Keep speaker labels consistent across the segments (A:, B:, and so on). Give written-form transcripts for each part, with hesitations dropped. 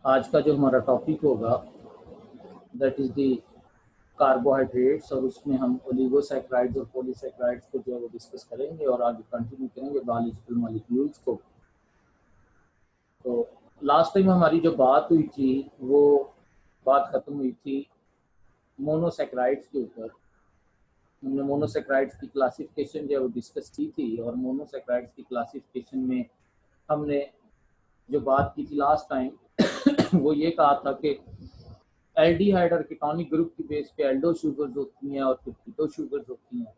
A: आज का जो हमारा टॉपिक होगा दैट इज़ दी कार्बोहाइड्रेट्स, और उसमें हम ओलिगोसैकराइड्स और पॉलीसैकराइड्स को जो है वो डिस्कस करेंगे और आगे कंटिन्यू करेंगे बायोलॉजिकल मॉलिक्यूल्स को। तो लास्ट टाइम हमारी जो बात हुई थी वो बात ख़त्म हुई थी मोनोसैकराइड्स के ऊपर। हमने मोनोसैकराइड्स की क्लासिफिकेशन जो है वो डिस्कस की थी, और मोनोसैकराइड्स की क्लासिफिकेशन में हमने जो बात की थी लास्ट टाइम वो ये कहा था कि एल्डिहाइड और कीटोनिक ग्रुप की बेस पे एल्डो शुगर्स होती हैं और कीटो शुगर्स होती हैं।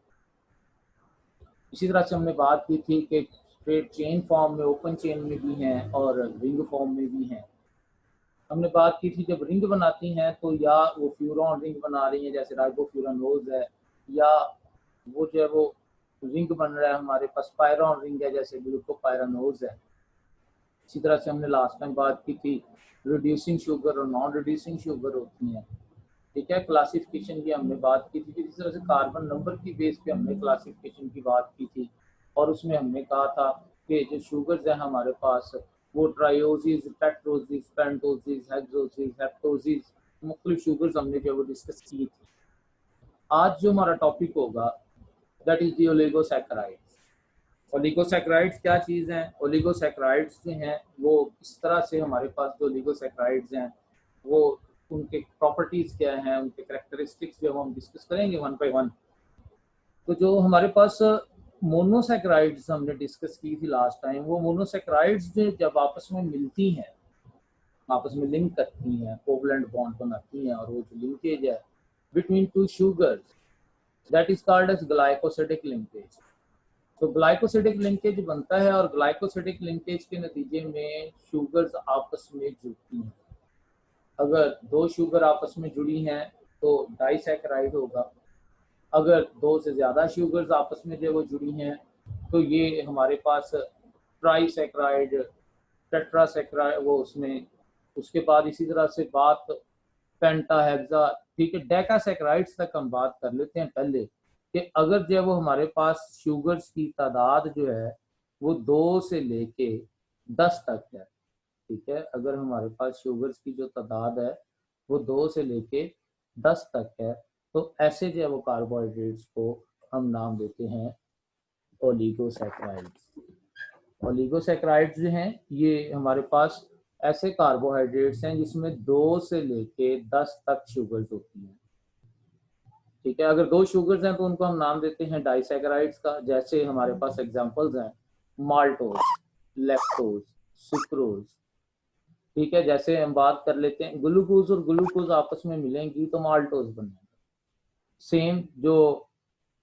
A: इसी तरह से हमने बात की थी कि स्ट्रेट चेन फॉर्म में, ओपन चेन में भी हैं और रिंग फॉर्म में भी हैं। हमने बात की थी जब रिंग बनाती हैं तो या वो फ्यूरॉन रिंग बना रही हैं जैसे राइबोफ्यूरानोज है, या वो जो है वो रिंग बन रहा है हमारे पास पायरॉन रिंग है जैसे ग्लूकोपायरानोज है। इसी तरह से हमने लास्ट टाइम बात की थी रिड्यूसिंग शुगर और नॉन रिड्यूसिंग शुगर होती हैं। ठीक है, क्लासिफिकेशन की हमने बात की थी। इसी तरह से कार्बन नंबर की बेस पे हमने क्लासिफिकेशन की बात की थी, और उसमें हमने कहा था कि जो शुगर्स हैं हमारे पास वो ट्रायोसिस, टेट्रोसिस, पेंटोसिस, हेक्सोसिस, हेप्टोसिस, मुख्तलिफ शुगर्स हमने जो वो डिस्कस की थी। आज जो हमारा टॉपिक होगा दैट इज दी ओलिगोसैकराइड्स। ओलिगोसैकराइड्स क्या चीज़ हैं? ओलिगोसैकराइड्स जो हैं वो इस तरह से हमारे पास जो ओलिगोसैकराइड्स हैं वो उनके प्रॉपर्टीज़ क्या हैं, उनके कैरेक्टरिस्टिक्स जो हम डिस्कस करेंगे वन बाय वन। तो जो हमारे पास मोनोसैकराइड्स हमने डिस्कस की थी लास्ट टाइम, वो मोनोसैकराइड्स जो जब आपस में मिलती हैं, आपस में लिंक करती हैं, कोवलेंट बॉन्ड बनाती हैं, और वो जो लिंकेज है between two sugars that is called as glycosidic linkage. तो ग्लाइकोसिडिक लिंकेज बनता है, और ग्लाइकोसिडिक लिंकेज के नतीजे में शुगर्स आपस में जुड़ती हैं। अगर दो शुगर आपस में जुड़ी हैं तो डाइसैकराइड होगा। अगर दो से ज़्यादा शुगर्स आपस में जो वो जुड़ी हैं तो ये हमारे पास ट्राइसैकराइड, टेट्रासैकराइड, वो उसमें उसके बाद इसी तरह से बात पेंटा, हेक्सा, ठीक है, डेकासैकराइड्स तक हम बात कर लेते हैं पहले कि अगर जो है वो हमारे पास शुगर्स की तादाद जो है वो 2 से लेके 10 तक है। ठीक है, अगर हमारे पास शुगर्स की जो तादाद है वो 2 से लेके 10 तक है तो ऐसे जो है वो कार्बोहाइड्रेट्स को हम नाम देते हैं ओलिगोसैकराइड्स। ओलिगोसैकराइड्स जो हैं ये हमारे पास ऐसे कार्बोहाइड्रेट्स हैं जिसमें 2 से लेके 10 तक शुगर्स होती हैं। ठीक है, अगर 2 शुगर्स हैं तो उनको हम नाम देते हैं डाइसैकराइड्स का। जैसे हमारे पास एग्जांपल्स हैं माल्टोज, लैक्टोज, सुक्रोज। ठीक है, जैसे हम बात कर लेते हैं ग्लूकोज और ग्लूकोज आपस में मिलेंगी तो माल्टोज बनेगा। सेम जो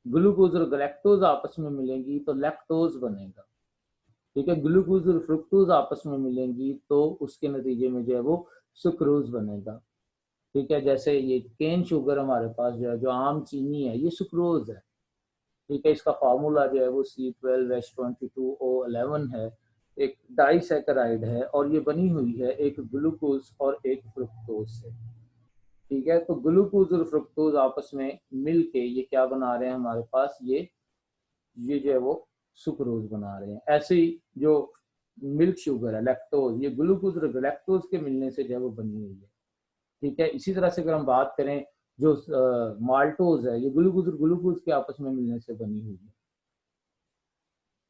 A: ग्लूकोज और गैलेक्टोज आपस में मिलेंगी तो लैक्टोज बनेगा। ठीक है, ग्लूकोज और फ्रुक्टोज आपस में मिलेंगी तो उसके नतीजे में जो है वो सुक्रोज बनेगा। ठीक है, जैसे ये केन शुगर हमारे पास जो है, जो आम चीनी है, ये सुक्रोज है। ठीक है, इसका फार्मूला जो है वो C12H22O11 है, एक डाइसैकराइड है, और ये बनी हुई है एक ग्लूकोज और एक फ्रुक्टोज से। ठीक है, तो ग्लूकोज और फ्रुक्टोज आपस में मिलके ये क्या बना रहे हैं हमारे पास, ये जो है वो सुक्रोज बना रहे हैं। ऐसे ही जो मिल्क शुगर है लैक्टोज, ये ग्लूकोज और लैक्टोज के मिलने से जो है वो बनी हुई है। ठीक है, इसी तरह से अगर हम बात करें जो माल्टोज है, ये ग्लूकोज और ग्लूकोज के आपस में मिलने से बनी हुई है।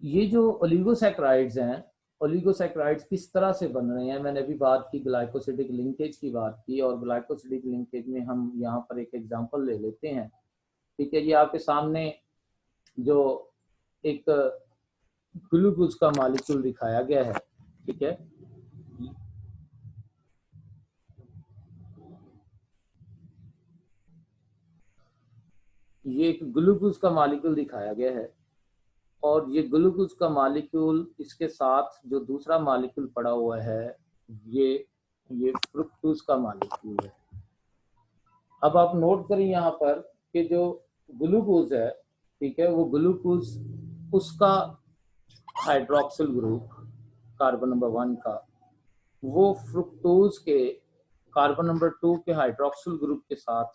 A: ये जो ओलिगोसैकराइड्स हैं, ओलिगोसैकराइड्स किस तरह से बन रहे हैं, मैंने अभी बात की ग्लाइकोसिडिक लिंकेज की बात की, और ग्लाइकोसिडिक लिंकेज में हम यहाँ पर एक एग्जांपल ले लेते हैं। ठीक है, ये आपके सामने जो एक ग्लूकोज का मॉलिक्यूल दिखाया गया है। ठीक है, ये एक ग्लूकोज का मॉलिक्यूल दिखाया गया है, और ये ग्लूकोज का मॉलिक्यूल, इसके साथ जो दूसरा मॉलिक्यूल पड़ा हुआ है ये ये फ्रुक्टोज का मॉलिक्यूल है। अब आप नोट करें यहाँ पर कि जो ग्लूकोज है, ठीक है, वो ग्लूकोज उसका हाइड्रोक्सिल ग्रुप कार्बन नंबर 1 का, वो फ्रुक्टोज के कार्बन नंबर 2 के हाइड्रोक्सिल ग्रुप के साथ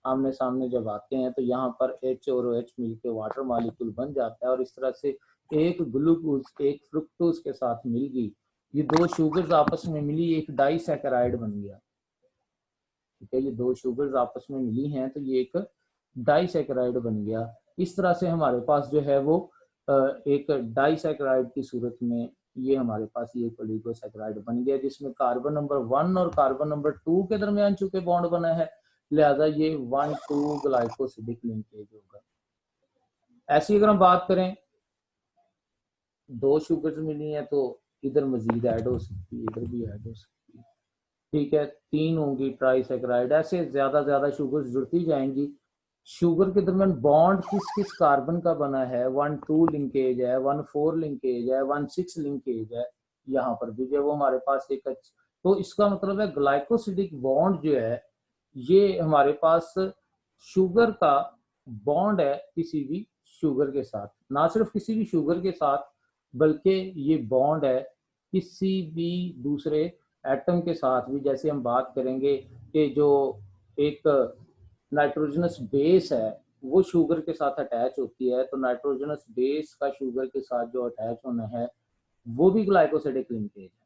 A: आमने सामने जब आते हैं तो यहाँ पर H और OH मिलकर वाटर मॉलिक्यूल बन जाता है, और इस तरह से एक ग्लूकोज एक फ्रुक्टोज के साथ मिल गई ये दो शुगर्स आपस में मिली एक डाइसैकेराइड बन गया। ठीक है, ये दो शुगर्स आपस में मिली हैं तो ये एक डाइसैकेराइड बन गया। इस तरह से हमारे पास जो है वो एक डाइसैकेराइड की सूरत में ये हमारे पास ये ओलिगोसैकेराइड बन गया, जिसमें कार्बन नंबर 1 और कार्बन नंबर 2 के दरमियान चूंकि बॉन्ड बना है, लिहाजा ये 1,2 ग्लाइकोसिडिक लिंकेज होगा। ऐसी अगर हम बात करें, दो शुगर्स मिली हैं तो इधर मजीद ऐड हो सकती है, इधर भी ऐड हो सकती है। ठीक है, 3 होंगी ट्राइसैकेराइड। ऐसे ज्यादा शुगर्स जुड़ती जाएंगी। शुगर के दरमियान बॉन्ड किस किस कार्बन का बना है, 1,2 लिंकेज है, 1,4 लिंकेज है, 1,6 लिंकेज है। यहाँ पर भी जो वो हमारे पास एक तो इसका मतलब है ग्लाइकोसिडिक बॉन्ड जो है ये हमारे पास शुगर का बॉन्ड है किसी भी शुगर के साथ। ना सिर्फ किसी भी शुगर के साथ, बल्कि ये बॉन्ड है किसी भी दूसरे एटम के साथ भी। जैसे हम बात करेंगे कि जो एक नाइट्रोजनस बेस है वो शुगर के साथ अटैच होती है, तो नाइट्रोजनस बेस का शुगर के साथ जो अटैच होना है वो भी ग्लाइकोसिडिक लिंकेज है।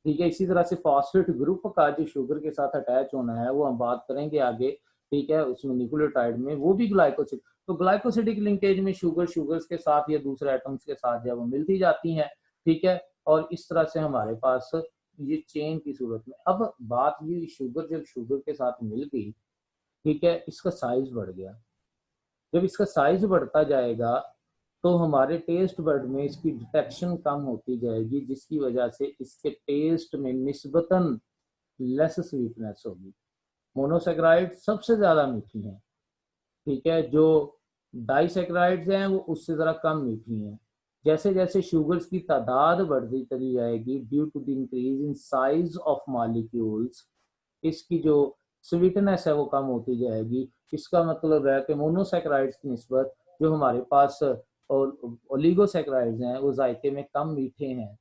A: ठीक है, इसी तरह से फॉस्फेट ग्रुप का जो शुगर के साथ अटैच होना है वो हम बात करेंगे आगे। ठीक है, उसमें न्यूक्लियोटाइड में वो भी ग्लाइकोसिड, तो ग्लाइकोसिडिक लिंकेज में शुगर्स के साथ या दूसरे एटम्स के साथ जो वो मिलती जाती हैं। ठीक है, और इस तरह से हमारे पास ये चेन की सूरत में। अब बात ये शुगर जब शुगर के साथ मिल गई, ठीक है, इसका साइज बढ़ गया। जब इसका साइज बढ़ता जाएगा तो हमारे टेस्ट बर्ड में इसकी डिटेक्शन कम होती जाएगी, जिसकी वजह से इसके टेस्ट में निस्बतन लेस स्वीटनेस होगी। मोनोसेक्राइड सबसे ज्यादा मीठी हैं। ठीक है, जो डाइसेक्राइड्स हैं वो उससे जरा कम मीठी हैं। जैसे जैसे शुगर्स की तादाद बढ़ती चली जाएगी due to the increase in size of molecules, इसकी जो स्वीटनेस है वो कम होती जाएगी। इसका मतलब है कि मोनोसेक्राइड्स की निस्बत जो हमारे पास और ओलिगोसेक्राइड्स हैं वो जायके में कम मीठे हैं।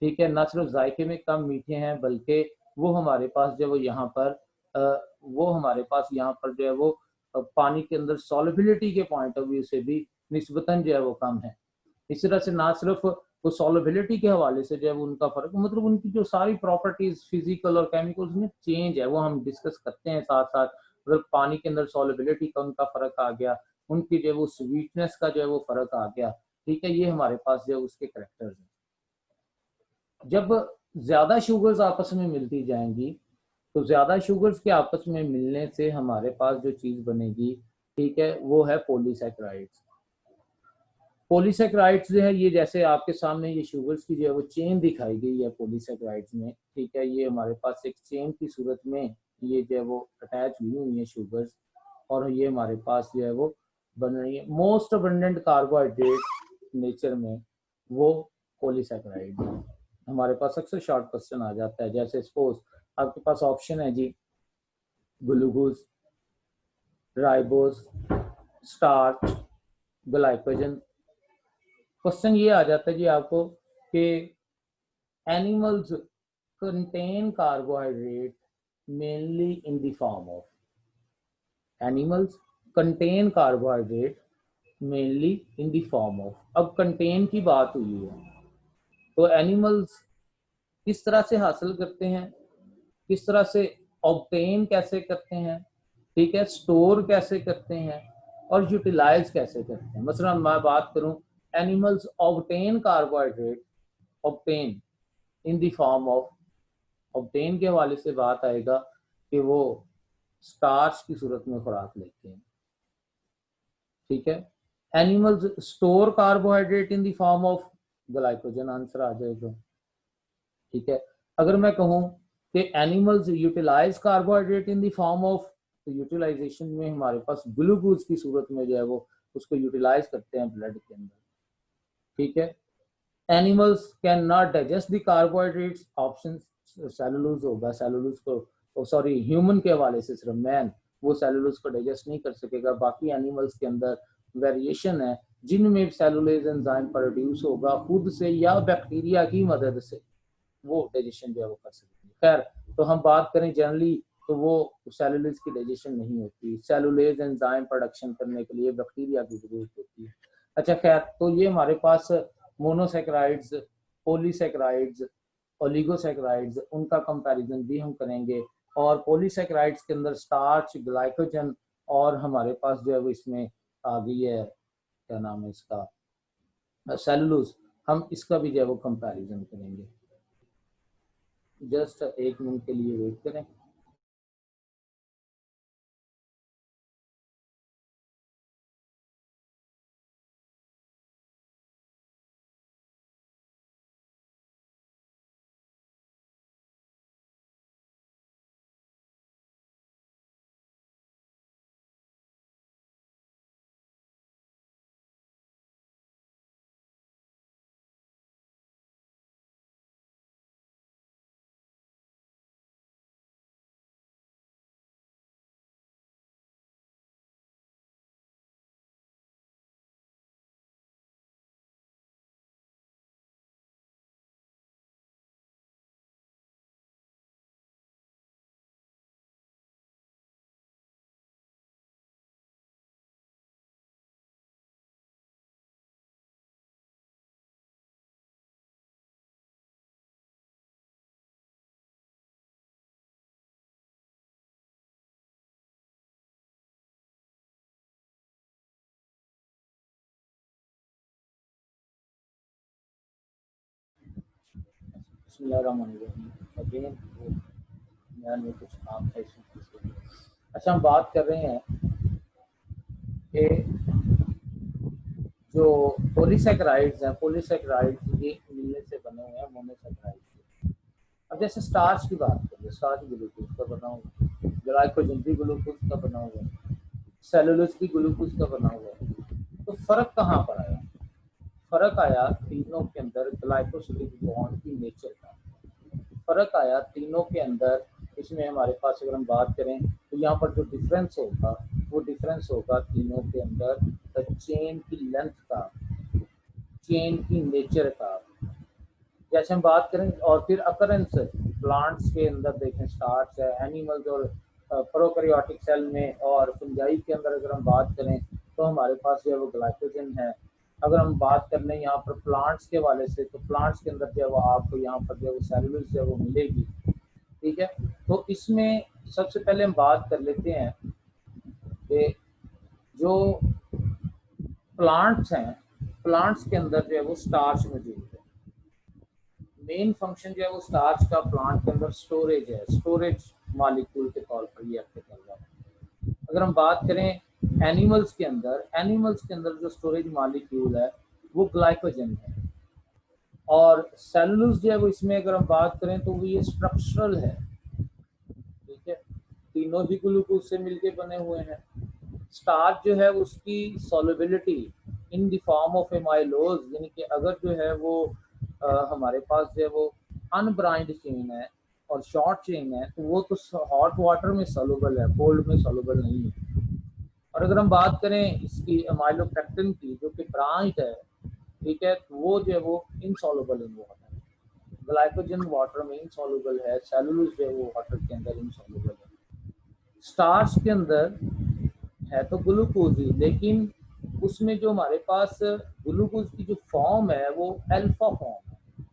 A: ठीक है, ना सिर्फ जायके में कम मीठे हैं बल्कि वो हमारे पास जो वो यहाँ पर जो है वो पानी के अंदर सॉल्युबिलिटी के पॉइंट ऑफ व्यू से भी निस्बतन जो है वो कम है। इस तरह से ना सिर्फ वो सॉल्युबिलिटी के हवाले से जो है वो उनका फर्क, मतलब उनकी जो सारी प्रॉपर्टीज फिजिकल और केमिकल्स में चेंज है वो हम डिस्कस करते हैं साथ साथ। अगर पानी के अंदर सॉल्युबिलिटी का उनका फर्क आ गया, उनकी जो है वो स्वीटनेस का जो है वो फर्क आ गया। ठीक है, ये हमारे पास जो है उसके करेक्टर्स हैं। जब ज्यादा शुगर्स आपस में मिलती जाएंगी तो ज्यादा शुगर्स के आपस में मिलने से हमारे पास जो चीज बनेगी, ठीक है, वो है पॉलीसैकेराइड्स। पॉलीसैकेराइड्स जो है ये जैसे आपके सामने ये शुगर्स की जो है वो चेन दिखाई गई है पॉलीसैकेराइड्स में। ठीक है, ये हमारे पास एक चेन की सूरत में ये जो है वो अटैच हुई है शुगर्स, और ये हमारे पास जो है वो बन रही है। मोस्ट अबंडेंट कार्बोहाइड्रेट नेचर में वो पॉलीसैकेराइड है। हमारे पास अक्सर शॉर्ट क्वेश्चन आ जाता है, जैसे सपोज आपके पास ऑप्शन है जी glucose, ribose, starch, glycogen. Question ये आ जाता है जी आपको कि animals contain carbohydrate mainly in the form of, animals contain carbohydrate mainly in the form of. अब कंटेन की बात हुई है तो एनिमल्स किस तरह से हासिल करते हैं, किस तरह से ऑब्टेन कैसे करते हैं, ठीक है, स्टोर कैसे करते हैं और यूटिलाइज कैसे करते हैं। मसलन मैं बात करूं, animals obtain carbohydrate, obtain in the form of, obtain के हवाले से बात आएगा कि वो स्टार्च की सूरत में खुराक लेते हैं। ठीक है, animals store carbohydrate in the form of glycogen, answer आ जाएगा। ठीक है, अगर मैं कहूं कि animals utilise carbohydrate in the form of, तो यूटिलाइजेशन में हमारे पास ग्लूकोज की सूरत में जो है वो उसको यूटिलाइज करते हैं ब्लड के अंदर। ठीक है, animals can not digest the carbohydrates, option cellulose होगा। सेलुलोज को सॉरी ह्यूमन के हवाले से सिर्फ मैन वो सेलुलोज को डाइजेस्ट नहीं कर सकेगा। बाकी एनिमल्स के अंदर वेरिएशन है जिनमें सेलुलोज एंजाइम प्रोड्यूस होगा खुद से या बैक्टीरिया की मदद से, वो डाइजेशन जो है वो कर सकती है। खैर, तो हम बात करें जनरली तो वो सेलुलोज की डाइजेशन नहीं होती, सेलुलोज एंजाइम प्रोडक्शन करने के लिए बैक्टीरिया की जरूरत होती है। अच्छा खैर, तो ये हमारे पास मोनोसेक्राइड्स, पॉलीसैकेराइड्स, ओलिगोसैकेराइड्स, उनका कंपैरिजन भी हम करेंगे। और पॉलीसैकेराइड्स के अंदर स्टार्च, ग्लाइकोजन और हमारे पास जो है वो इसमें आ गई है, क्या नाम है इसका, सेलुलोज, हम इसका भी जो है वो कंपैरिजन करेंगे। जस्ट 1 मिनट के लिए वेट करें। अगेन मैं कुछ काम है इसमें। अच्छा, हम बात कर रहे हैं कि जो पॉलीसैकेराइड्स हैं, पॉलीसैकेराइड्स ये मिलने से बने हुए हैं मोनोसैकेराइड्स। अब जैसे स्टार्च की बात करें, स्टार्च ग्लूकोज का बना हुआ है, ग्लाइकोजन भी ग्लूकोज का बना हुआ है, सेलुलोज भी ग्लूकोज का बना हुआ है। तो फर्क कहाँ पर आया? फर्क आया तीनों के अंदर ग्लाइकोसिलिक बॉन्ड की नेचर का फर्क आया तीनों के अंदर। इसमें हमारे पास अगर हम बात करें तो यहाँ पर जो डिफरेंस होगा वो डिफरेंस होगा तीनों के अंदर चेन की लेंथ का, चेन की नेचर का। जैसे हम बात करें और फिर अकरेंस प्लांट्स के अंदर देखें, स्टार्च है, एनिमल्स और प्रोकैरियोटिक सेल में और फंजाई के अंदर अगर हम बात करें तो हमारे पास जो है वो ग्लाइकोजन है। अगर हम बात कर लें यहाँ पर प्लांट्स के वाले से तो प्लांट्स के अंदर जो है वो आपको यहाँ पर जो है वो सेलुलोज जो है वो मिलेगी। ठीक है, तो इसमें सबसे पहले हम बात कर लेते हैं कि जो प्लांट्स हैं, प्लांट्स के अंदर जो है वो स्टार्च मौजूद है। मेन फंक्शन जो है वो स्टार्च का प्लांट के अंदर स्टोरेज है, स्टोरेज मॉलिक्यूल के तौर पर ये एक्ट कर रहा है। अगर हम बात करें एनिमल्स के अंदर, एनिमल्स के अंदर जो स्टोरेज मॉलिक्यूल है वो ग्लाइकोजन है। और सेलुलोज जो है वो इसमें अगर हम बात करें तो वो ये स्ट्रक्चरल है। ठीक है, तीनों ही ग्लूकोज से मिलके बने हुए हैं। स्टार्च जो है उसकी solubility in the form of amylose, यानी कि अगर जो है वो हमारे पास जो है वो अनब्राइंड चेन है और शॉर्ट चेन है तो वो तो हॉट वाटर में सॉल्युबल है, कोल्ड में सॉल्युबल नहीं है। और अगर हम बात करें इसकी अमाइलोपेक्टिन की जो कि ब्रांच है, ठीक है, तो वो जो है वो इनसॉल्युबल इन वाटर है। ग्लाइकोजन वाटर में इनसॉल्युबल है, सेलुलोज जो है वो वाटर के अंदर इनसॉल्युबल है। स्टार्च के अंदर है तो ग्लूकोज ही, लेकिन उसमें जो हमारे पास ग्लूकोज की जो फॉर्म है वो अल्फा फॉर्म है।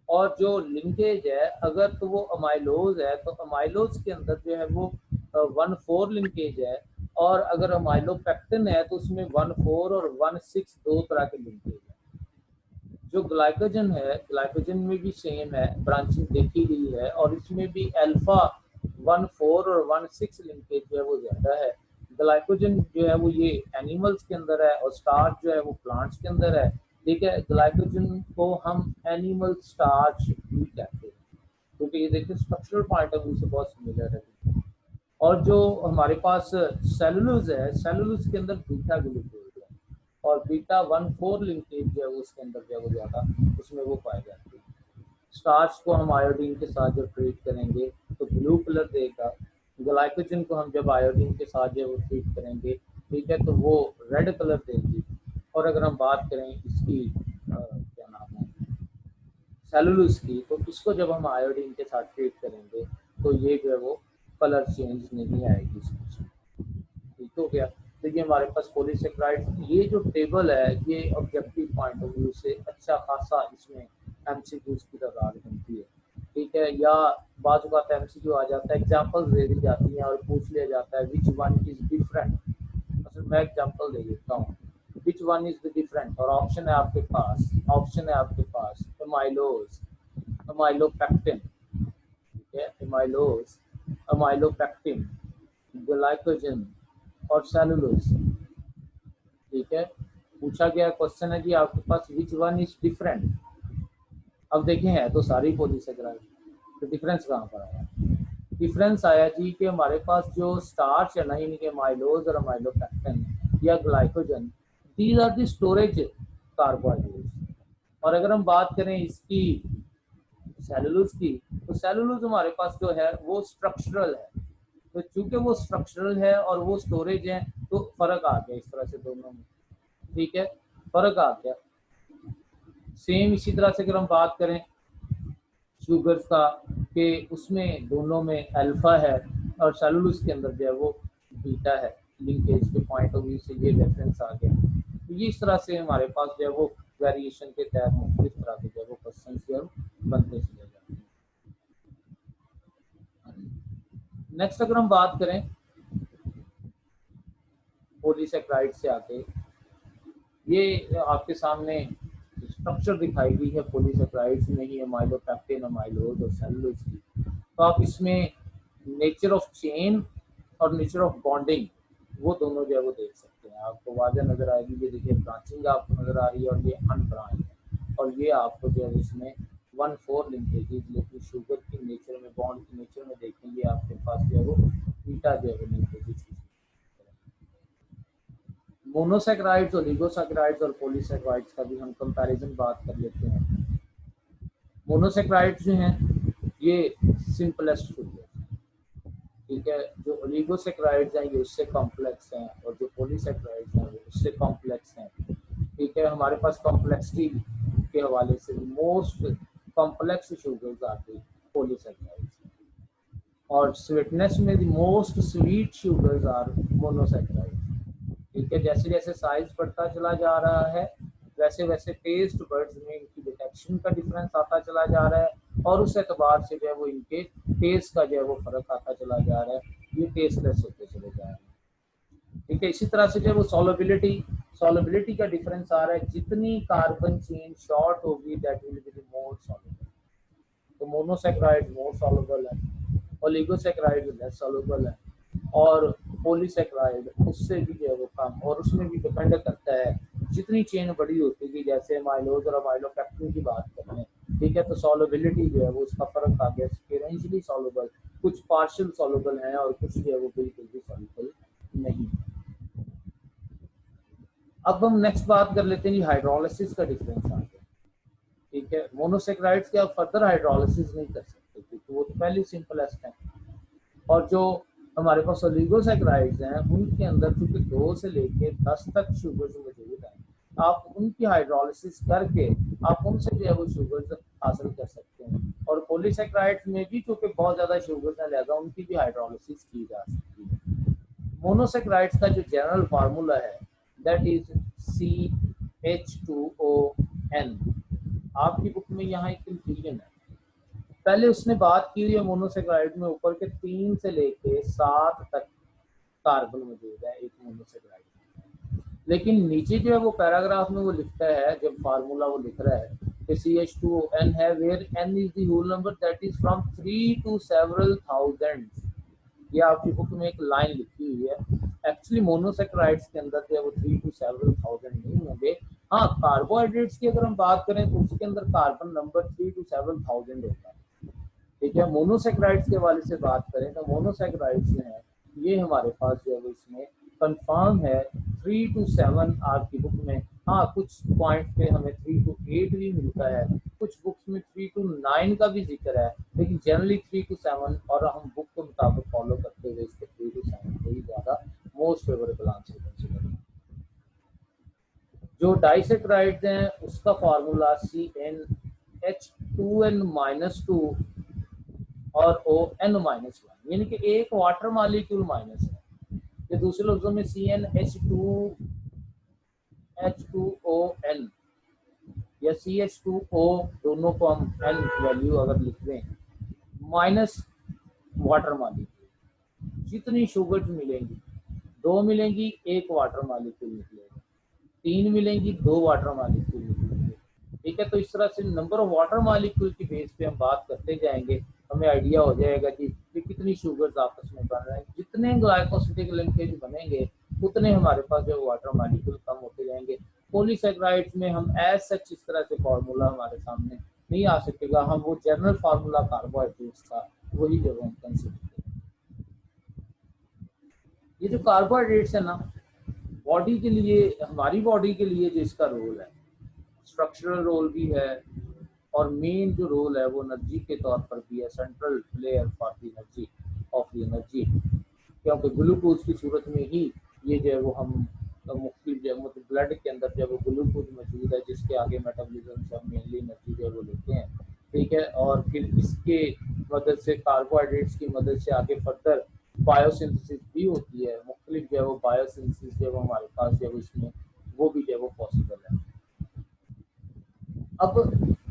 A: और जो लिंकेज है अगर तो वो अमाइलोज है तो अमाइलोज के अंदर जो है वो 1,4 लिंकेज है। और अगर अमाइलोपेक्टिन है तो उसमें 1,4 और 1,6 दो तरह के लिंकेज है। जो ग्लाइकोजन है, ग्लाइकोजन में भी सेम है, ब्रांचिंग देखी गई है और इसमें भी अल्फा 1,4 और 1,6 लिंकेज जो है वो ज्यादा है। ग्लाइकोजन जो है वो ये एनिमल्स के अंदर है और स्टार्च जो है वो प्लांट्स के अंदर है। ठीक है, ग्लाइकोजन को हम एनिमल स्टार्च भी कहते हैं क्योंकि ये देखिए स्ट्रक्चरल पॉइंट ऑफ व्यू से बहुत सिमिलर है। और जो हमारे पास सेलुलोज है, सेलुलोज के अंदर बीटा ग्लूकोज है और बीटा 1,4 लिंकेज जो है उसके अंदर जो है वो ज्यादा उसमें वो पाए जाते हैं। स्टार्च को हम आयोडीन के साथ जब ट्रीट करेंगे तो ब्लू कलर देगा, ग्लाइकोजन को हम जब आयोडीन के साथ जो वो ट्रीट करेंगे, ठीक है, तो वो रेड कलर देगी। और अगर हम बात करें इसकी क्या नाम है सेलुलोज की, तो इसको जब हम आयोडीन के साथ ट्रीट करेंगे तो ये जो है वो कलर चेंज नहीं आएगी इसमें। ठीक हो गया। तो ये हमारे पास पॉलीसेक्राइड, ये जो टेबल है ये ऑब्जेक्टिव पॉइंट ऑफ व्यू से अच्छा खासा इसमें एमसीक्यूज की तादाद बनती है, ठीक है। या बात बात एमसीक्यू आ जाता है, एग्जांपल्स दे दी जाती हैं और पूछ लिया जाता है विच वन इज डिफरेंट। मतलब मैं एग्जांपल दे देता हूँ, विच वन इज द डिफरेंट, और ऑप्शन है आपके पास, ऑप्शन है आपके पास एमाइलोज, अमाइलोपेक्टिन, ठीक है, एमाइलोज, अमाइलोपेक्टिन, ग्लाइकोजन और सेलुलोज, ठीक है। पूछा गया क्वेश्चन है जी आपके पास विच वन इज डिफरेंट। अब देखें है तो सारी पॉलीसेकेराइड, तो डिफरेंस कहाँ पर आया? डिफरेंस आया जी कि हमारे पास जो स्टार्च है ना, यानी कि माइलोज और माइलोपेक्टिन या glycogen, these are the storage carbohydrates. और अगर हम बात करें इसकी सेलुलोज की, तो सेलुलोज हमारे पास जो है वो स्ट्रक्चरल है। तो चूंकि वो स्ट्रक्चरल है और वो स्टोरेज है, तो फर्क आ गया इस तरह से दोनों में, ठीक है, फर्क आ गया। सेम इसी तरह से अगर हम बात करें शुगर्स का, कि उसमें दोनों में अल्फा है और सेलुलोज के अंदर जो है वो बीटा है, लिंकेज के पॉइंट ऑफ व्यू से ये डिफरेंस आ गया। तो ये इस तरह से हमारे पास जो है वो वेरिएशन के तहत मुख्तलिफ तरह के जो है वो क्वेश्चन जो है बनते चले जाते हैं। नेक्स्ट अगर हम बात करें पॉलीसेकेराइड से आके, ये आपके सामने स्ट्रक्चर दिखाई गई है पॉलीसेकेराइड्स में ही, अमाइलोपेक्टिन, अमाइलोज और सेलुलोज की। तो आप इसमें नेचर ऑफ चेन और नेचर ऑफ बॉन्डिंग वो दोनों जो है वो देख सकते हैं, आपको वाज़ह नजर आएगी। ये देखिए ब्रांचिंग आपको नजर आ रही है और ये अनब्रांच है, और ये आपको जो है इसमें 1,4 लिंकेजेस, लेकिन शुगर की नेचर में, बॉन्ड की नेचर में देखेंगे आपके पास जो है वो बीटा जो है वो लिंकेजेस। मोनोसेकेराइड्स, ओलिगोसेकेराइड्स और पॉलीसेकेराइड्स का भी हम कंपैरिजन बात कर लेते हैं। मोनोसेकेराइड्स जो हैं ये सिंपलेस्ट शुगर, ठीक है। जो ओलिगोसेकेराइड्स हैं ये उससे कॉम्प्लेक्स हैं, और जो पॉलीसेकेराइड्स हैं वो उससे कॉम्प्लेक्स हैं, ठीक है। हमारे पास कॉम्प्लेक्सिटी के हवाले से मोस्ट कॉम्प्लेक्स शुगर्स आती है पॉलीसेकेराइड्स, और स्वीटनेस में the most sweet sugars are monosaccharides, ठीक है। जैसे जैसे साइज बढ़ता चला जा रहा है, वैसे वैसे टेस्ट बर्ड्स में इनकी डिटेक्शन का डिफरेंस आता चला जा रहा है, और उस एतबार से जो है वो इनके टेस्ट का जो है वो फर्क आता चला जा रहा है, ये टेस्टलेस होते चले जा रहे हैं, ठीक है। इसी तरह से जो है वो सॉलिबिलिटी का डिफरेंस आ रहा है, जितनी कार्बन चेन शॉर्ट होगी that will be more soluble. तो मोनोसेकेराइड मोर सॉल्युबल है, ओलिगोसेकेराइड लेस सॉल्युबल है, और पॉलीसेकेराइड उससे भी जो है वो कम, और उसमें भी डिपेंड करता है जितनी चेन बड़ी होती है, जैसे माइलोज और माइलोपेक्टिन की बात कर लें, ठीक है। तो सॉल्युबिलिटी जो है वो उसका फर्क आ गया, रेंजली सॉल्युबल, कुछ पार्शियल सॉल्युबल हैं और कुछ जो है वो बिल्कुल भी सॉल्युबल नहीं। अब हम नेक्स्ट बात कर लेते हैं हाइड्रोलिसिस का डिफरेंस आ गया, ठीक है। मोनोसेकेराइड्स के आप फर्दर हाइड्रोलिसिस नहीं कर सकते क्योंकि वो तो पहले सिंपलेस्ट है, और जो हमारे पास ओलिगोसेकेराइड्स हैं उनके अंदर चूंकि 2 से लेके 10 तक शुगर्स मौजूद हैं, आप उनकी हाइड्रोलिसिस करके आप उनसे जो है वो शुगर्स हासिल कर सकते हैं, और पॉलीसेकेराइड्स में भी चूंकि बहुत ज्यादा शुगर्स हैं लिहाजा उनकी भी हाइड्रोलिसिस की जा सकती है। मोनोसेकेराइड्स का जो जनरल फार्मूला है दैट इज CH2ON। आपकी बुक में यहाँ एक कंफ्यूजन है, पहले उसने बात की हुई है मोनोसेकेराइड में ऊपर के 3 से लेके 7 तक कार्बन मौजूद है एक मोनोसेकेराइड में, लेकिन नीचे जो है वो पैराग्राफ में वो लिखता है, जब फार्मूला वो लिख रहा है कि CH2ON है where N is the whole number that is from 3 to several thousands। ये आपकी बुक में एक लाइन लिखी हुई है, एक्चुअली मोनोसेकेराइड्स के अंदर जो है वो 3 to several thousand नहीं होंगे। हाँ, कार्बोहाइड्रेट्स की अगर हम बात करें तो उसके अंदर carbon number 3 to several thousand होता है, ठीक है। मोनोसेकेराइड्स के वाले से बात करें तो मोनोसेकेराइड्स जो है ये हमारे पास जो है इसमें कंफर्म है 3 to 7 आपकी बुक में। हाँ, कुछ पॉइंट पे हमें 3 to 8 भी मिलता है, कुछ बुक्स में 3 to 9 का भी जिक्र है, लेकिन जनरली 3 to 7, और हम बुक के मुताबिक फॉलो करते हुए इसके 3 to 7 को ही ज्यादा मोस्ट फेवरेबल आंसर कंसिडर करें। जो डाइसेकेराइड्स हैं उसका फार्मूला CnH2n-2 और ON-1, यानी कि एक वाटर मॉलिक्यूल माइनस है, ये दूसरे लफ्जों में CnH2H2ON, या CH2O, दोनों को हम N वैल्यू अगर लिख दें, माइनस वाटर मॉलिक्यूल, जितनी शुगर्स मिलेंगी, 2 मिलेंगी 1 वाटर मॉलिक्यूल निकलेगा, 3 मिलेंगी 2 वाटर मॉलिक्यूल निकलेंगे। ठीक है, तो इस तरह से नंबर ऑफ वाटर मॉलिक्यूल की बेस पे हम बात करते जाएंगे, हमें आइडिया हो जाएगा कि कितनी शुगर्स आपस में बन रहे हैं। जितने ग्लाइकोसिडिक लिंकेज बनेंगे उतने हमारे पास जो वाटर मॉलिक्यूल कम होते जाएंगे। पॉलीसैकेराइड्स में हम एज सच इस तरह से फार्मूला हमारे सामने नहीं आ सकेगा, हम वो जनरल फार्मूला कार्बोहाइड्रेट्स का वही जब हम कंसिडर करें। ये जो कार्बोहाइड्रेट्स है ना, बॉडी के लिए, हमारी बॉडी के लिए जो इसका रोल है, स्ट्रक्चरल रोल भी है और मेन जो रोल है वो एनर्जी के तौर पर भी है, central player for the energy of the energy, क्योंकि ग्लूकोज की सूरत में ही ये जो है वो हम मुख्तलिफ जो मतलब ब्लड के अंदर जब वो ग्लूकोज मौजूद है जिसके आगे मेटाबॉलिज्म से हम मेनली एनर्जी जो है वो लेते हैं। ठीक है, और फिर इसके मदद से कार्बोहाइड्रेट्स की मदद से आगे फर्दर बायोसिंथेसिस भी होती है, मुख्तलिफ जो है वो बायोसिंथेसिस जो हमारे पास जो है इसमें वो भी जो है वो पॉसिबल है। अब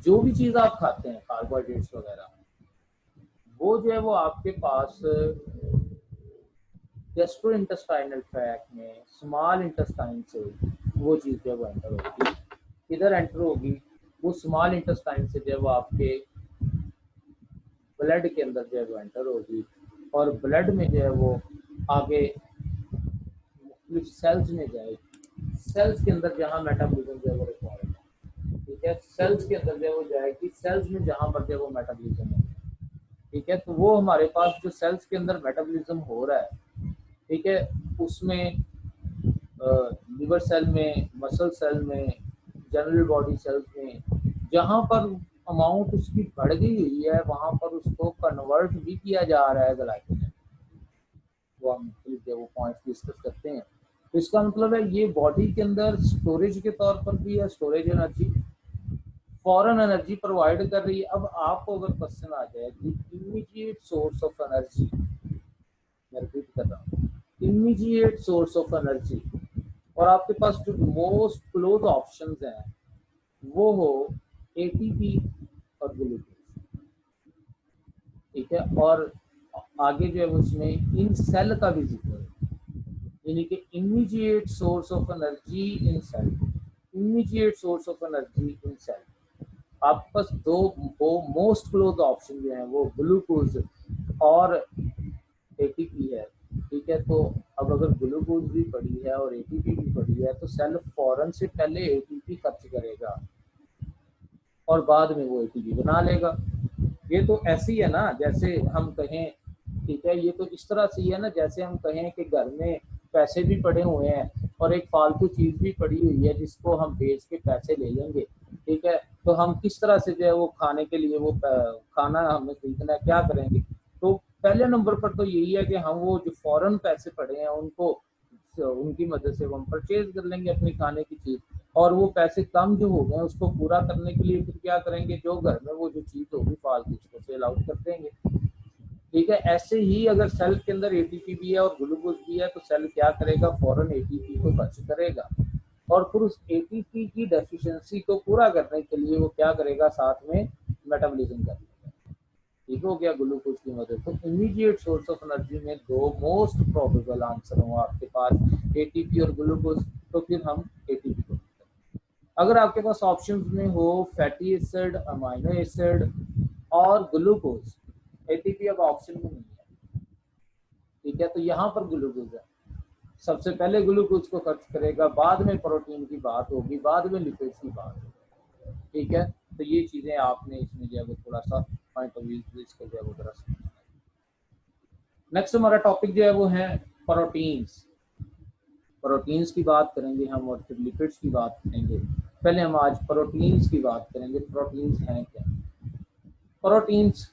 A: जो भी चीज़ आप खाते हैं कार्बोहाइड्रेट्स वगैरह, वो जो है वो आपके पास गैस्ट्रोइंटेस्टाइनल ट्रैक्ट में स्मॉल इंटेस्टाइन से वो चीज़ जो है वो एंटर होगी। किधर एंटर होगी? वो स्मॉल इंटेस्टाइन से जो है वो आपके ब्लड के अंदर जो है वो एंटर होगी और ब्लड में जो है वो आगे मुख्तलिफ सेल्स में जाएगी। सेल्स के अंदर जहाँ मेटाबॉलिज्म जो है वो रिक्वायर्ड है, ठीक है, सेल्स के अंदर जो है वो जाएगी, सेल्स में जहाँ पर जो है वो मेटाबॉलिज्म है। ठीक है, तो वो हमारे पास जो सेल्स के अंदर मेटाबॉलिज्म हो रहा है, ठीक है, उसमें लिवर सेल में, मसल सेल में, जनरल बॉडी सेल्स में जहाँ पर अमाउंट उसकी बढ़ गई हुई है वहाँ पर उसको कन्वर्ट भी किया जा रहा है ग्लाइकोजन। वो हम जो वो पॉइंट डिस्कस करते हैं। तो इसका मतलब है ये बॉडी के अंदर स्टोरेज के तौर पर भी है, storage energy, foreign energy provide कर रही है। अब आपको अगर क्वेश्चन आ जाए कि इमीडिएट सोर्स ऑफ एनर्जी, मैं रिपीट कर रहा हूँ, इमीडिएट सोर्स ऑफ एनर्जी, और आपके पास जो मोस्ट क्लोज ऑप्शंस हैं वो हो एटीपी और ग्लूकोज। ठीक है, और आगे जो है उसमें इन सेल का भी जिक्र है, यानी कि immediate source of energy in cell, immediate source of energy in cell. आपके पास दो मोस्ट क्लोज ऑप्शन जो है वो ग्लूकोज और एटीपी है। ठीक है, तो अब अगर ग्लूकोज भी पड़ी है और एटीपी भी पड़ी है तो सेल फौरन से पहले एटीपी खर्च करेगा और बाद में वो एटीपी बना लेगा। ये तो ऐसी है ना जैसे हम कहें, ठीक है, ये तो इस तरह से ही है ना जैसे हम कहें कि घर में पैसे भी पड़े हुए हैं और एक फालतू चीज भी पड़ी हुई है जिसको हम बेच के पैसे ले लेंगे। ठीक है, तो हम किस तरह से जो है वो खाने के लिए वो खाना हमें खरीदना है, क्या करेंगे? तो पहले नंबर पर तो यही है कि हम वो जो फॉरेन पैसे पड़े हैं उनको, उनकी मदद से हम परचेज कर लेंगे अपनी खाने की चीज, और वो पैसे कम जो हो गए उसको पूरा करने के लिए फिर क्या करेंगे, जो घर में वो जो चीज होगी फालतू उसको सेल आउट कर देंगे। ठीक है, ऐसे ही अगर सेल के अंदर एटीपी भी है और ग्लूकोज भी है तो सेल क्या करेगा, फौरन एटीपी को खर्च करेगा और फिर उस एटीपी की डेफिशिएंसी को पूरा करने के लिए वो क्या करेगा, साथ में मेटाबॉलिज्म करेगा। ठीक हो गया, ग्लूकोज की मदद। तो इमीडिएट सोर्स ऑफ एनर्जी में दो मोस्ट प्रोबेबल आंसर हो आपके पास, एटीपी और ग्लूकोज, तो फिर हम एटीपी को। अगर आपके पास ऑप्शंस में हो फैटी एसिड, अमाइनो एसिड और ग्लूकोज, एटीपी अब ऑप्शन में नहीं है। ठीक है, तो यहाँ पर ग्लूकोज है, सबसे पहले ग्लूकोज को खर्च करेगा, बाद में प्रोटीन की बात होगी, बाद में लिपिड्स की बात होगी। ठीक है, तो ये चीजें आपने इसमें जो है वो थोड़ा सा पॉइंट ऑफ व्यू इसको जो है वो जरा समझना है। नेक्स्ट हमारा टॉपिक जो है वो है प्रोटीन्स। प्रोटीन्स की बात करेंगे हम और फिर लिपिड्स की बात करेंगे। पहले हम आज प्रोटीन्स की बात करेंगे। प्रोटीन्स हैं क्या? प्रोटीन्स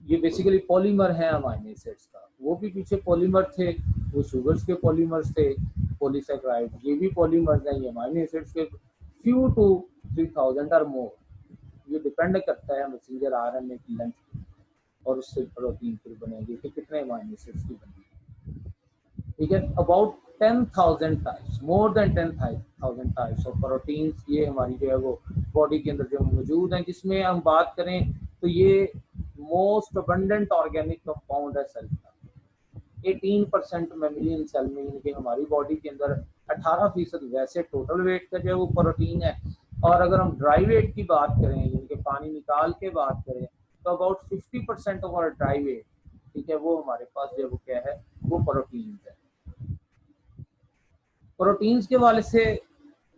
A: ये बेसिकली पॉलीमर है अमाइनो एसिड्स का, वो भी पीछे पॉलीमर थे, वो शुगर्स के पॉलीमर्स थे, पॉलीसैकेराइड, ये भी पॉलीमर्स हैं, ये अमाइनो एसिड्स के फ्यू टू 3000 और मोर, ये डिपेंड करता है मैसेंजर आरएनए की लेंथ और उससे प्रोटीन फिर बनेगी कि कितने अमाइनो एसिड्स की बनेगी। ठीक है, about 10,000 types, more than 10,000 types of proteins ये हमारी जो है वो बॉडी के अंदर जो मौजूद हैं, जिसमें हम बात करें तो ये मोस्ट अबंडेंट ऑर्गेनिक कंपाउंड है सेल का। 18% मेमिलियन सेल में, यानी कि हमारी बॉडी के अंदर 18% वैसे टोटल वेट का जो है वो प्रोटीन है। और अगर हम ड्राई वेट की बात करें, यानी कि पानी निकाल के बात करें, तो about 50% of our dry weight, ठीक है, वो हमारे पास जो है वो क्या है, वो प्रोटीन है। प्रोटीन्स के वाले से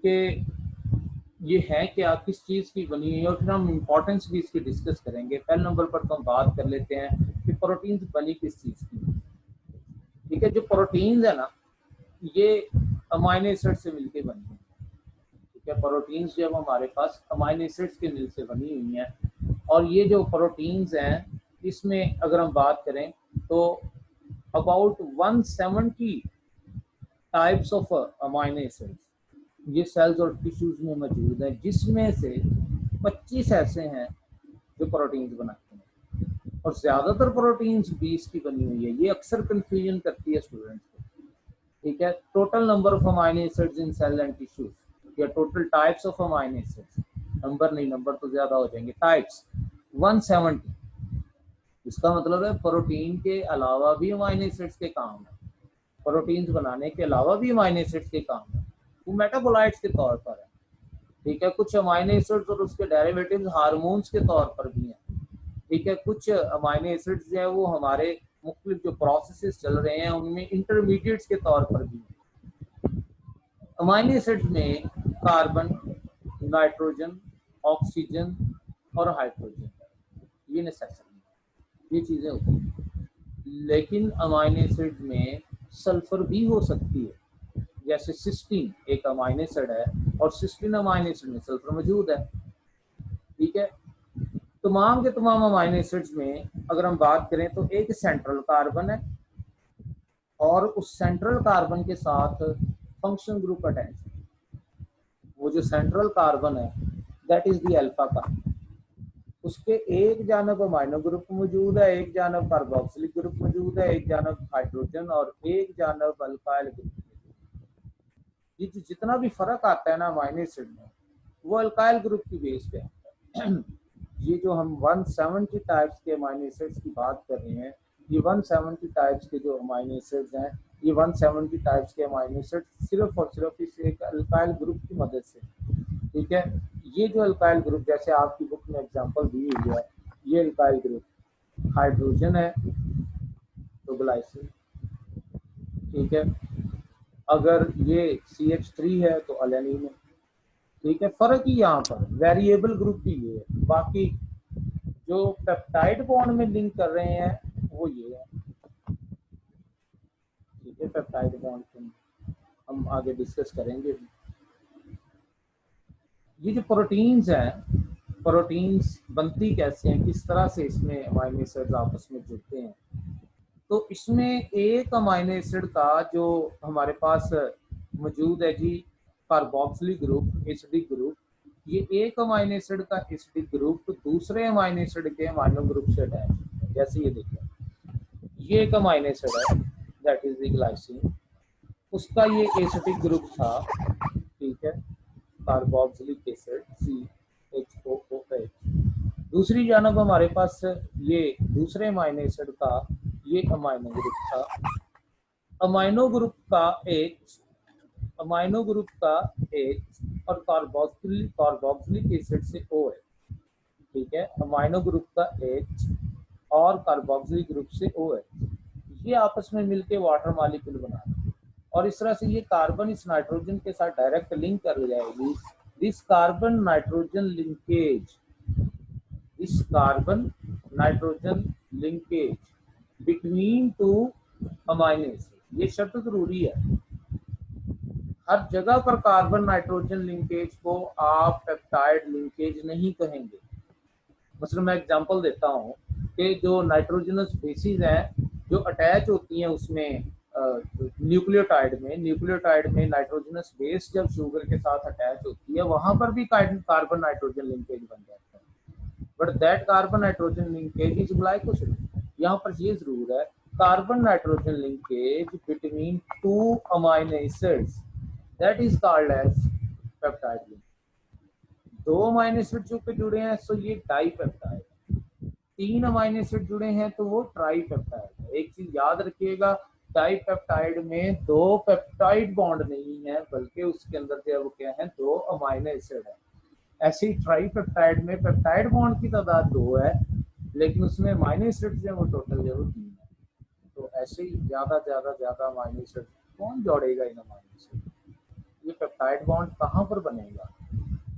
A: कि ये है क्या, किस चीज़ की बनी हुई है, और फिर हम इम्पोर्टेंस भी इसकी डिस्कस करेंगे। पहले नंबर पर तो हम बात कर लेते हैं कि प्रोटीन्स बनी किस चीज़ की। ठीक है, जो प्रोटीन्स है ना, ये अमाइनो एसिड से मिलके बनी हुई है। ठीक है, प्रोटीन्स जो हमारे पास अमाइनो एसिड्स के मिल से बनी हुई हैं। और ये जो प्रोटीन्स हैं, इसमें अगर हम बात करें तो about 170 types of amino acids ये सेल्स और टिश्यूज में मौजूद है, जिसमें से 25 ऐसे हैं जो प्रोटीन्स बनाते हैं, और ज़्यादातर प्रोटीन्स 20 की बनी हुई है। ये अक्सर कंफ्यूजन करती है स्टूडेंट्स को। ठीक है, total number of amino acids in cell and tissues या total types of amino acids, number नहीं, नंबर तो ज़्यादा हो जाएंगे, टाइप्स 170। इसका मतलब है प्रोटीन के अलावा भी अमाइनो एसिड्स के काम है, प्रोटीन्स बनाने के अलावा भी अमाइनो एसिड्स के काम है, वो मेटाबोलाइट्स के तौर पर है। ठीक है, कुछ अमाइनो एसिड्स और उसके डेरिवेटिव्स हार्मोन्स के तौर पर भी हैं। ठीक है, कुछ अमाइनो एसिड्स जो है वो हमारे मुख्तलिफ जो प्रोसेसेस चल रहे हैं उनमें इंटरमीडिएट्स के तौर पर भी हैं। अमाइनो एसिड्स में कार्बन, नाइट्रोजन, ऑक्सीजन और हाइड्रोजन ये नेसेसरी, ये चीज़ें होती हैं। लेकिन अमाइनो एसिड्स में सल्फर भी हो सकती है, जैसे सिस्टीन एक अमाइनो एसिड है और सिस्टीन अमाइनो एसिड में सल्फर मौजूद है। ठीक है, तमाम के तमाम अमाइनो एसिड्स में अगर हम बात करें तो एक सेंट्रल कार्बन है और उस सेंट्रल कार्बन के साथ फंक्शन ग्रुप अटैच है। वो जो सेंट्रल कार्बन है that is the alpha carbon, उसके एक जानब अमाइनो ग्रुप मौजूद है, एक जानब कार्बोक्सिलिक ग्रुप मौजूद है, एक जानब हाइड्रोजन और एक जानब अल्काइल ग्रुप। ये जितना भी फर्क आता है ना अमाइनो एसिड में, वो अल्काइल ग्रुप की बेस पे आता है। ये जो हम 170 टाइप्स के अमाइनो एसिड्स की बात कर रहे हैं, ये 170 टाइप्स के जो अमाइनो एसिड्स हैं, ये 170 टाइप्स के अमाइनो एसिड्स सिर्फ और सिर्फ इस एक अल्काइल ग्रुप की मदद से। ठीक है, ये जो अल्काइल ग्रुप जैसे आपकी बुक में एग्जांपल दी हुई है, ये अल्काइल ग्रुप हाइड्रोजन है तो ग्लाइसिन। ठीक है, अगर ये CH3 है तो एलेनिन है। ठीक है, फर्क ही यहाँ पर वेरिएबल ग्रुप ही ये है, बाकी जो पेप्टाइड बॉन्ड में लिंक कर रहे हैं वो ये है। ठीक है, पेप्टाइड बॉन्ड हम आगे डिस्कस करेंगे। ये जो प्रोटीन्स हैं, प्रोटीन्स बनती कैसे हैं, किस तरह से इसमें अमाइनो एसिड्स आपस में जुड़ते हैं, तो इसमें एक अमाइनो एसिड का जो हमारे पास मौजूद है जी, कार्बोक्सिलिक ग्रुप, एसिडिक ग्रुप, ये एक अमाइनो एसिड का एसिडिक ग्रुप तो दूसरे अमाइनो एसिड के अमाइनो ग्रुप से अटैच है। जैसे ये देखिए, ये एक अमाइनो एसिड है दैट इज द ग्लाइसिन, उसका ये एसिडिक ग्रुप था। ठीक है, कार्बोक्सिलिक एसिड CHOOH। दूसरी जानब हमारे पास ये दूसरे अमाइनो एसिड का ये अमाइनो ग्रुप था। अमाइनो ग्रुप का H और कार्बोक्सिलिक एसिड से O है। ठीक है, अमाइनो ग्रुप का H और कार्बोक्सिलिक ग्रुप से OH, ये आपस में मिलके वाटर मॉलिक्यूल बनाते हैं और इस तरह से ये कार्बन इस नाइट्रोजन के साथ डायरेक्ट लिंक कर जाएगी। This carbon nitrogen linkage between two amino acid, ये शर्त जरूरी है। हर जगह पर कार्बन नाइट्रोजन लिंकेज को आप पेप्टाइड लिंकेज नहीं कहेंगे। मतलब मैं एग्जांपल देता हूँ कि जो नाइट्रोजनस बेसिस हैं जो अटैच होती हैं उसमें न्यूक्लियोटाइड में नाइट्रोजनस बेस जब शुगर के साथ अटैच होती है वहां पर भी कार्बन नाइट्रोजन लिंकेज बन जाता है, but that carbon nitrogen linkage is glycosylase. यहाँ पर ये जरूर है carbon nitrogen linkage between two amino acids that is called as peptide link. दो अमाइनो एसिड जो पे जुड़े हैं तो ये डाइपेप्टाइड, तीन अमाइनो एसिड जुड़े हैं तो वो ट्राइपेप्टाइड है। एक चीज याद रखिएगा, डाइपेप्टाइड में दो पेप्टाइड बॉन्ड नहीं है बल्कि उसके अंदर जो है वो क्या है, दो अमाइनो एसिड है। ऐसे ही ट्राइपेप्टाइड में पेप्टाइड बॉन्ड की तादाद दो है लेकिन उसमें अमाइनो एसिड जो है वो टोटल जो है वो तीन है। तो ऐसे ही ज्यादा अमाइनो एसिड कौन जोड़ेगा इन अमाइनो एसिड? ये पेप्टाइड बॉन्ड कहाँ पर बनेगा?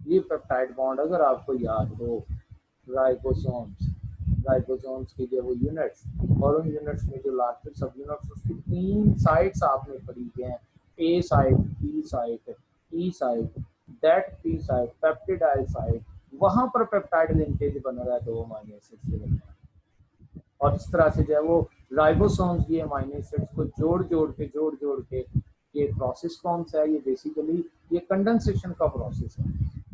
A: ये पेप्टाइड बॉन्ड अगर आपको याद हो, राइबोसोम्स की जो वो यूनिट्स और उन यूनिट्स में जो लार्जर सब यूनिट्स उसकी तीन साइट्स आपने पढ़ी हैं, A site, B site, E site, that P site, peptidyl site, वहां पर पेप्टाइड लिंकेज बन रहा है दो अमाइनो एसिड्स के दरमियान। और इस तरह से जो है वो राइबोसोम्स ये अमाइनो एसिड्स को जोड़ के ये प्रोसेस कौन सा है? ये बेसिकली ये कंडेंसेशन का प्रोसेस है।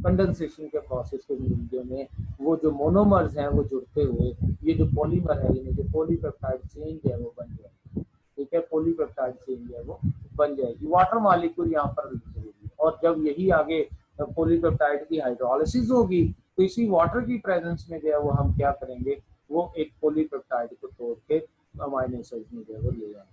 A: कंडेंसेशन के प्रोसेस के मीडियम में वो जो मोनोमर्स हैं वो जुड़ते हुए ये जो पॉलीमर है, यानी जो पॉलीपेप्टाइड चेन है वो बन जाएगी। ठीक है, पॉलीपेप्टाइड चेन है वो बन जाएगी। वाटर मॉलिक्यूल यहाँ पर जरूरी है और जब यही आगे पॉलीपेप्टाइड की हाइड्रोलिसिस होगी तो इसी वाटर की प्रेजेंस में जो है वो हम क्या करेंगे, वो एक पॉलीपेप्टाइड को तोड़ के अमाइनो एसिड्स में जो है वो ले जाएंगे।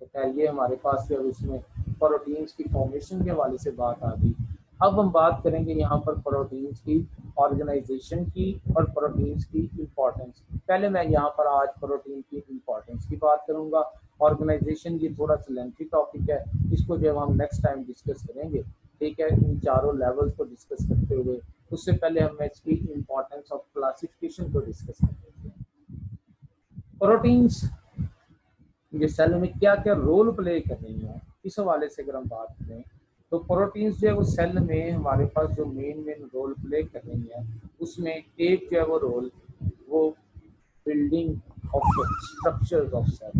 A: तो खैर ये हमारे पास जो है इसमें प्रोटीन्स की फॉर्मेशन के हवाले से बात आ गई। अब हम बात करेंगे यहाँ पर प्रोटीन्स की ऑर्गेनाइजेशन की और प्रोटीन्स की इम्पोर्टेंस। पहले मैं यहाँ पर आज प्रोटीन की इम्पोर्टेंस की बात करूँगा। ऑर्गेनाइजेशन ये थोड़ा सा लेंथी टॉपिक है, इसको जो हम नेक्स्ट टाइम डिस्कस करेंगे। ठीक है, इन चारों लेवल्स को डिस्कस करते हुए उससे पहले हम इसकी इम्पोर्टेंस ऑफ क्लासिफिकेशन को डिस्कस करते हैं। प्रोटीन्स ये सेल में क्या क्या रोल प्ले कर रही हैं, इस हवाले से अगर हम बात करें तो प्रोटीन्स जो है वो सेल में हमारे पास जो मेन रोल प्ले कर रही है उसमें एक जो है वो रोल वो building of structures of cell,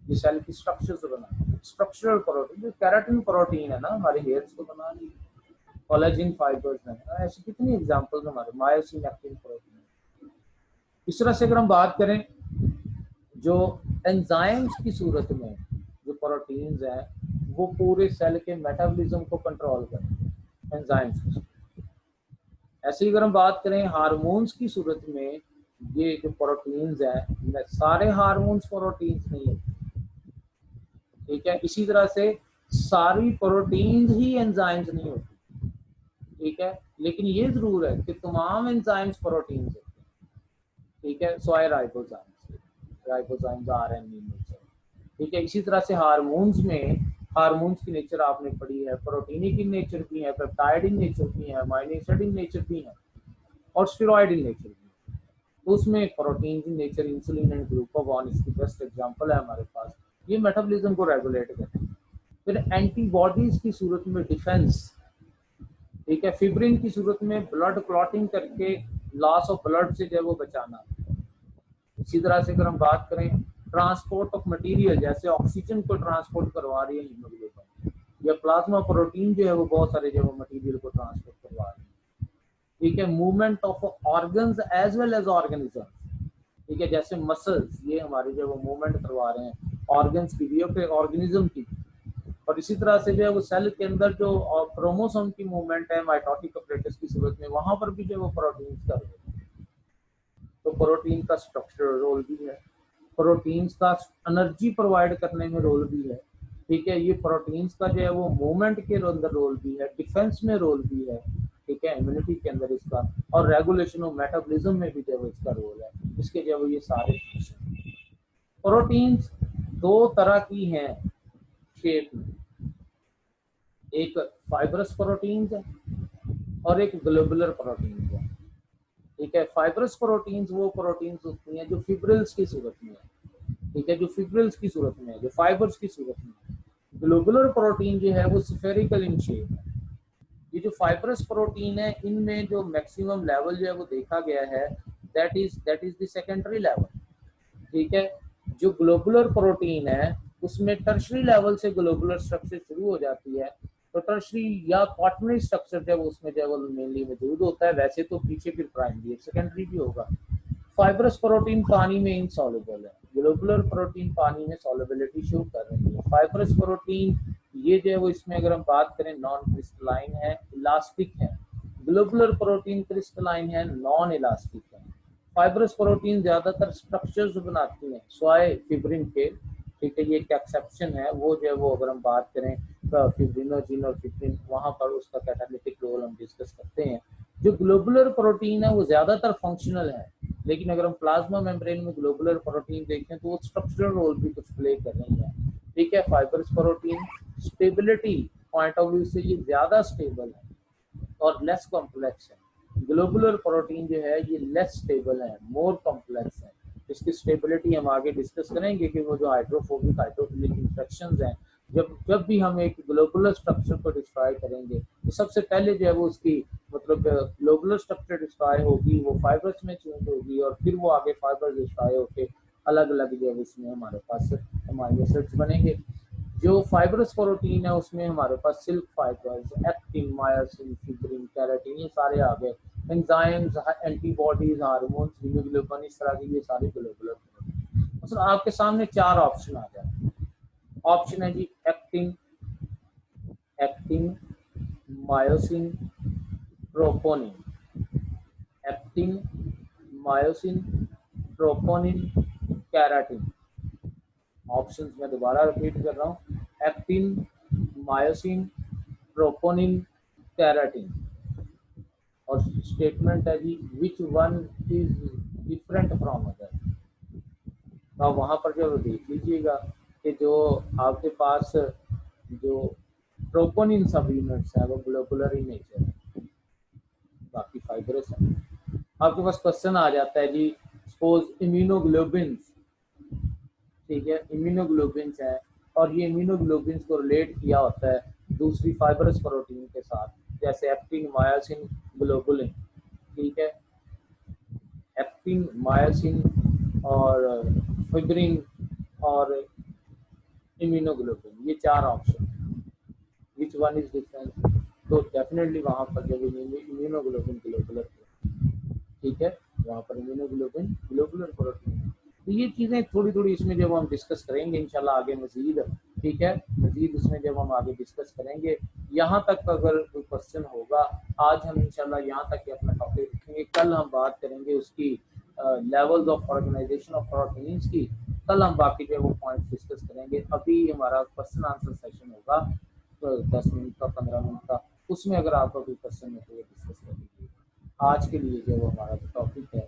A: ये सेल की स्ट्रक्चर्स बना, स्ट्रक्चरल प्रोटीन, जो केराटिन प्रोटीन है ना हमारे हेयर्स को बना रही, कोलेजन फाइबर्स है, ऐसी कितनी एग्जांपल्स हमारे मायोसिन एक्टिन प्रोटीन। इस तरह से अगर हम बात करें जो एंजाइम्स की सूरत में जो प्रोटीन्स हैं वो पूरे सेल के मेटाबॉलिज्म को कंट्रोल करें एंजाइम्स की। ऐसे ही अगर हम बात करें हार्मोन्स की सूरत में, ये जो प्रोटीन्स हैं सारे हार्मोन्स प्रोटीन्स नहीं है। ठीक है, इसी तरह से सारी प्रोटीन्स ही एंजाइम्स नहीं होती। ठीक है, लेकिन ये जरूर है कि तमाम एंजाइम्स प्रोटीन्स होते हैं। ठीक है, सो राइबोसोम्स आर एन नेचर। ठीक है, इसी तरह से हार्मोन्स की नेचर आपने पढ़ी है, प्रोटीनिक इन नेचर भी है, पेप्टाइड इन नेचर भी है, अमाइनो एसिड इन नेचर भी है और स्टेरॉइड इन नेचर भी है। तो उसमें protein in nature insulin and glucagon इसकी बेस्ट एग्जांपल है हमारे पास, ये मेटाबॉलिज्म को रेगुलेट करते हैं। फिर एंटीबॉडीज की सूरत में डिफेंस, ठीक है, फिब्रिन की सूरत में ब्लड क्लॉटिंग करके लॉस ऑफ ब्लड से जो है वो बचाना। इसी तरह से अगर हम बात करें ट्रांसपोर्ट ऑफ मटेरियल, जैसे ऑक्सीजन को ट्रांसपोर्ट करवा रही है हीमोग्लोबिन, या प्लाज्मा प्रोटीन जो है वो बहुत सारे जो मटेरियल को ट्रांसपोर्ट करवा रही है। ठीक है, movement of organs as well as organism. ठीक है, जैसे मसल्स ये हमारे जो वो मूवमेंट करवा रहे हैं ऑर्गन्स की भी और ऑर्गेनिज्म की। और इसी तरह से जो है वो सेल के अंदर जो क्रोमोसोम की मूवमेंट है माइटोटिक अपरेटस की सूरत में, वहां पर भी जो है वो प्रोटीन का रोल है। तो प्रोटीन का स्ट्रक्चरल रोल भी है, प्रोटीन्स का एनर्जी प्रोवाइड करने में रोल भी है। ठीक है, ये प्रोटीन्स का जो है वो मूवमेंट के अंदर रोल भी है, डिफेंस में रोल भी है। ठीक है, इम्यूनिटी के अंदर इसका, और रेगुलेशन ऑफ मेटाबॉलिज्म में भी जो है इसका रोल है। इसके जो ये सारे प्रोटीन्स दो तरह की हैं शेप में, एक फाइब्रस प्रोटीन्स है और एक ग्लोबुलर प्रोटीन्स है। ठीक है, फाइब्रस प्रोटीन्स वो प्रोटीन्स होती हैं जो फिब्रिल्स की सूरत में है। ठीक है, जो फिब्रिल्स की सूरत में है, जो फाइबर्स की सूरत में है। ग्लोबुलर प्रोटीन जो है वो स्फेरिकल इन शेप है। ये जो फाइब्रस प्रोटीन है इनमें जो मैक्सिमम लेवल जो है वो देखा गया है that is the secondary level. ठीक है, जो ग्लोबुलर प्रोटीन है उसमें टर्शरी लेवल से ग्लोबुलर स्ट्रक्चर शुरू हो जाती है, तो टर्शरी या क्वाटरनरी स्ट्रक्चर जब उसमें जो मेनली मौजूद होता है, वैसे तो पीछे फिर प्राइमरी सेकेंडरी भी होगा। फाइब्रस प्रोटीन पानी में इनसॉल्युबल है, ग्लोबुलर प्रोटीन पानी में सॉल्युबिलिटी शो कर रही है। फाइब्रस प्रोटीन ये जो है वो इसमें अगर हम बात करें नॉन क्रिस्टलाइन है, इलास्टिक है। ग्लोबुलर प्रोटीन क्रिस्टलाइन है, नॉन इलास्टिक है। फाइब्रस प्रोटीन ज्यादातर स्ट्रक्चर्स बनाती हैं स्वाय फिब्रिन के, ठीक है, ये एक एक्सेप्शन है। वो जो है वो अगर हम बात करें फिब्रिनोजिन और फिब्रिन, वहां पर उसका कैटालिटिक रोल हम डिस्कस करते हैं। जो ग्लोबुलर प्रोटीन है वो ज्यादातर फंक्शनल है, लेकिन अगर हम प्लाज्मा मेम्ब्रेन में ग्लोबुलर प्रोटीन देखें तो वो स्ट्रक्चरल रोल भी कुछ प्ले कर रही है, ठीक है। Fibrous protein stability point of view से ये ज्यादा स्टेबल है और लेस कॉम्प्लेक्स है। ग्लोबुलर प्रोटीन जो है ये लेस स्टेबल है, मोर कॉम्प्लेक्स है। इसकी स्टेबिलिटी हम आगे डिस्कस करेंगे कि वो जो हाइड्रोफोबिक हाइड्रोफिलिक इंफेक्शंस हैं, जब जब भी हम एक ग्लोबुलर स्ट्रक्चर को डिस्ट्रॉय करेंगे तो सबसे पहले जो है वो उसकी मतलब ग्लोबुलर स्ट्रक्चर डिस्ट्रॉय होगी, वो फाइबर्स में चेंज होगी और फिर वो आगे फाइबर डिस्ट्रॉय होके अलग अलग जो है उसमें हमारे पास हमारे एसिड्स बनेंगे। जो फाइब्रस प्रोटीन है उसमें हमारे पास silk fibres, actin, myosin, fibrin, keratin, ये सारे आ गए। एंजाइम्स, एंटीबॉडीज, हार्मोन्स, हीमोग्लोबिन, इस तरह के ये सारे ग्लोबुलर प्रोटीन। मतलब आपके सामने चार ऑप्शन आ जाए। ऑप्शन है जी actin, actin, myosin, troponin. Actin, myosin, troponin, keratin. Options मैं दोबारा रिपीट कर रहा हूँ, एक्टिन, मायोसिन, ट्रोपोनिन, केराटिन। और स्टेटमेंट है जी which one is different from other. तो आप वहाँ पर जो देख लीजिएगा कि जो आपके पास जो ट्रोपोनिन सब यूनिट्स है वो ग्लोबुलर इन नेचर है, बाकी फाइब्रस है। आपके पास क्वेश्चन आ जाता है जी, सपोज इम्यूनोग्लोबिन्स, ठीक है, इम्यूनोग्लोबिन्स है और ये इम्यूनोग्लोबिन्स को रिलेट किया होता है दूसरी फाइब्रस प्रोटीन के साथ, जैसे एक्टिन, मायोसिन, ग्लोबुलिन, ठीक है। एक्टिन, मायोसिन और फिब्रिन और इम्यूनोग्लोबिन, ये चार option, which one is different. तो डेफिनेटली वहां पर जब इम्यूनोग्लोबिन ग्लोबुलर, ठीक है, वहाँ पर इम्यूनोग्लोबिन ग्लोबुलर प्रोटीन है। तो ये चीज़ें थोड़ी थोड़ी इसमें जब हम डिस्कस करेंगे इंशाल्लाह आगे मजीद, ठीक है, मजीद उसमें जब हम आगे डिस्कस करेंगे। यहाँ तक अगर कोई क्वेश्चन होगा, आज हम इंशाल्लाह यहाँ तक ही अपना टॉपिक रखेंगे। कल हम बात करेंगे उसकी levels of organisation of proteins की। कल हम बाकी जो वो पॉइंट्स डिस्कस करेंगे। अभी हमारा क्वेश्चन आंसर सेशन होगा तो 10 मिनट का, 15 मिनट का, उसमें अगर आपका कोई क्वेश्चन है तो वो डिस्कस कर लीजिए। आज के लिए जो हमारा टॉपिक है